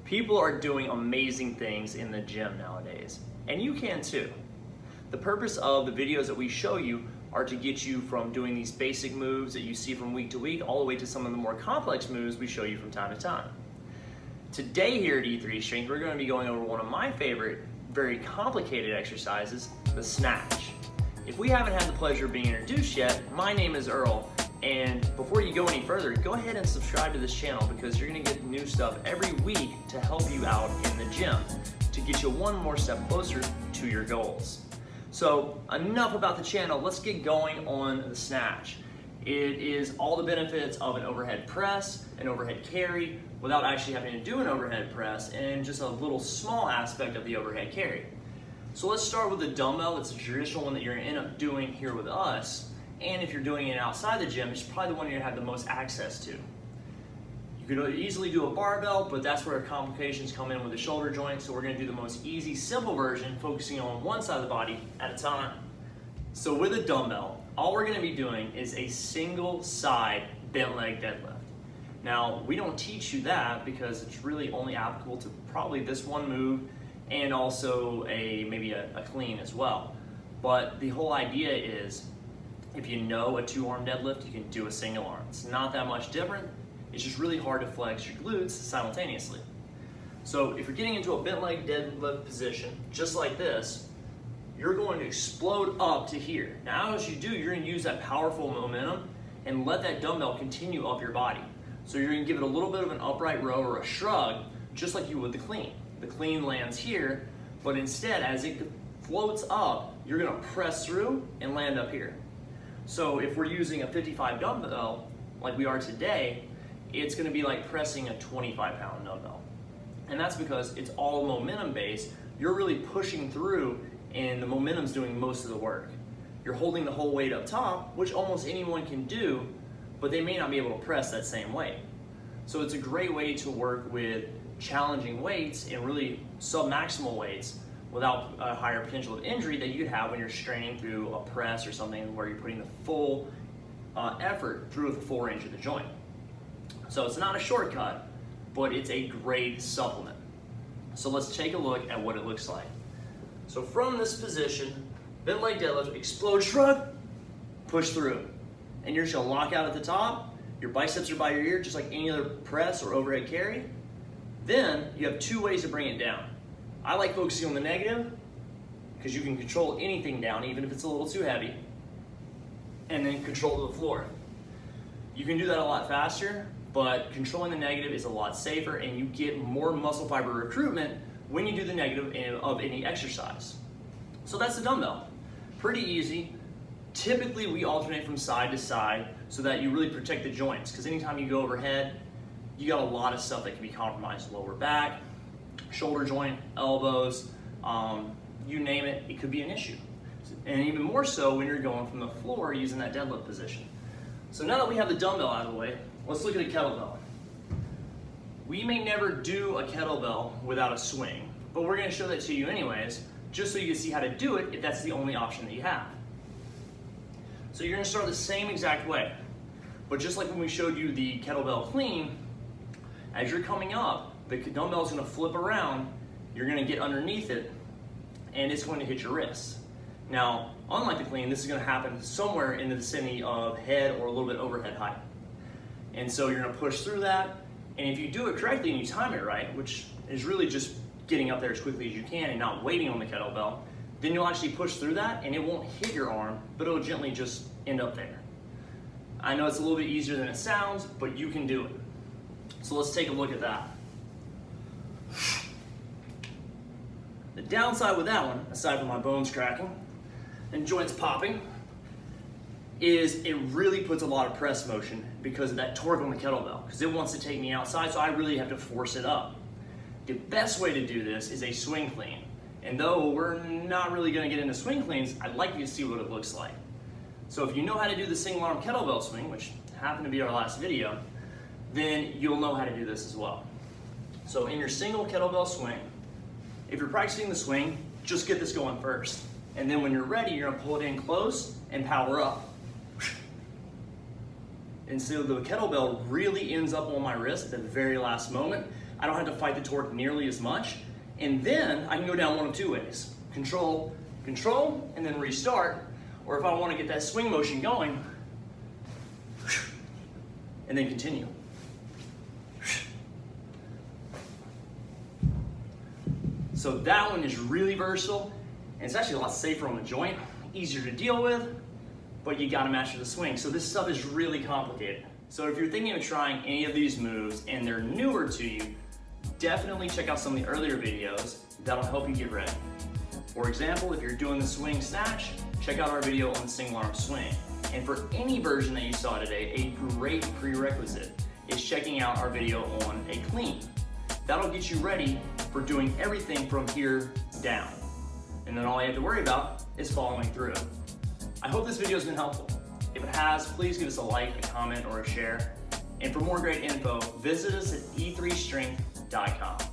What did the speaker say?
People are doing amazing things in the gym nowadays, and you can too. The purpose of the videos that we show you are to get you from doing these basic moves that you see from week to week all the way to some of the more complex moves we show you from time to time. Today here at E3 Strength, we're going to be going over one of my favorite, very complicated exercises, the snatch. If we haven't had the pleasure of being introduced yet, my name is Earl, and before you go any further, go ahead and subscribe to this channel because you're going to get new stuff every week to help you out in the gym, to get you one more step closer to your goals. So enough about the channel, let's get going on the snatch. It is all the benefits of an overhead press, an overhead carry, without actually having to do an overhead press, and just a little small aspect of the overhead carry. So let's start with the dumbbell. It's a traditional one that you're going to end up doing here with us. And if you're doing it outside the gym, it's probably the one you're going to have the most access to. You could easily do a barbell, but that's where complications come in with the shoulder joint. So we're going to do the most easy, simple version, focusing on one side of the body at a time. So with a dumbbell, all we're going to be doing is a single side bent leg deadlift. Now, we don't teach you that because it's really only applicable to probably this one move and also maybe a clean as well. But the whole idea is, if you know a two-arm deadlift, you can do a single arm. It's not that much different. It's just really hard to flex your glutes simultaneously. So if you're getting into a bent leg deadlift position, just like this, you're going to explode up to here. Now as you do, you're going to use that powerful momentum and let that dumbbell continue up your body. So you're going to give it a little bit of an upright row or a shrug, just like you would the clean. The clean lands here, but instead as it floats up, you're going to press through and land up here. So if we're using a 55 dumbbell, like we are today, it's going to be like pressing a 25-pound dumbbell. And that's because it's all momentum based. You're really pushing through and the momentum's doing most of the work. You're holding the whole weight up top, which almost anyone can do, but they may not be able to press that same weight. So it's a great way to work with challenging weights and really sub-maximal weights without a higher potential of injury that you'd have when you're straining through a press or something where you're putting the full effort through the full range of the joint. So it's not a shortcut, but it's a great supplement. So let's take a look at what it looks like. So from this position, bent leg deadlift, explode shrug, push through. And you're just gonna lock out at the top, your biceps are by your ear just like any other press or overhead carry. Then you have two ways to bring it down. I like focusing on the negative because you can control anything down, even if it's a little too heavy, and then control to the floor. You can do that a lot faster, but controlling the negative is a lot safer and you get more muscle fiber recruitment when you do the negative of any exercise. So that's the dumbbell. Pretty easy. Typically we alternate from side to side so that you really protect the joints, because anytime you go overhead, you got a lot of stuff that can be compromised. Lower back, shoulder joint, elbows, you name it, it could be an issue. And even more so when you're going from the floor using that deadlift position. So now that we have the dumbbell out of the way, let's look at a kettlebell. We may never do a kettlebell without a swing, but we're gonna show that to you anyways, just so you can see how to do it if that's the only option that you have. So you're gonna start the same exact way, but just like when we showed you the kettlebell clean, as you're coming up, the dumbbell is going to flip around, you're going to get underneath it, and it's going to hit your wrists. Now, unlike the clean, this is going to happen somewhere in the vicinity of head or a little bit overhead height. And so you're going to push through that, and if you do it correctly and you time it right, which is really just getting up there as quickly as you can and not waiting on the kettlebell, then you'll actually push through that and it won't hit your arm, but it'll gently just end up there. I know it's a little bit easier than it sounds, but you can do it. So let's take a look at that. The downside with that one, aside from my bones cracking and joints popping, is it really puts a lot of press motion because of that torque on the kettlebell, because it wants to take me outside, so I really have to force it up. The best way to do this is a swing clean. And though we're not really going to get into swing cleans, I'd like you to see what it looks like. So if you know how to do the single arm kettlebell swing, which happened to be our last video, then you'll know how to do this as well. So in your single kettlebell swing, if you're practicing the swing, just get this going first. And then when you're ready, you're gonna pull it in close and power up. And so the kettlebell really ends up on my wrist at the very last moment, I don't have to fight the torque nearly as much. And then I can go down one of two ways. Control, control, and then restart. Or if I want to get that swing motion going, and then continue. So that one is really versatile, and it's actually a lot safer on the joint, easier to deal with, but you gotta master the swing. So this stuff is really complicated. So if you're thinking of trying any of these moves and they're newer to you, definitely check out some of the earlier videos that'll help you get ready. For example, if you're doing the swing snatch, check out our video on the single arm swing. And for any version that you saw today, a great prerequisite is checking out our video on a clean. That'll get you ready for doing everything from here down. And then all you have to worry about is following through. I hope this video has been helpful. If it has, please give us a like, a comment, or a share. And for more great info, visit us at e3strength.com.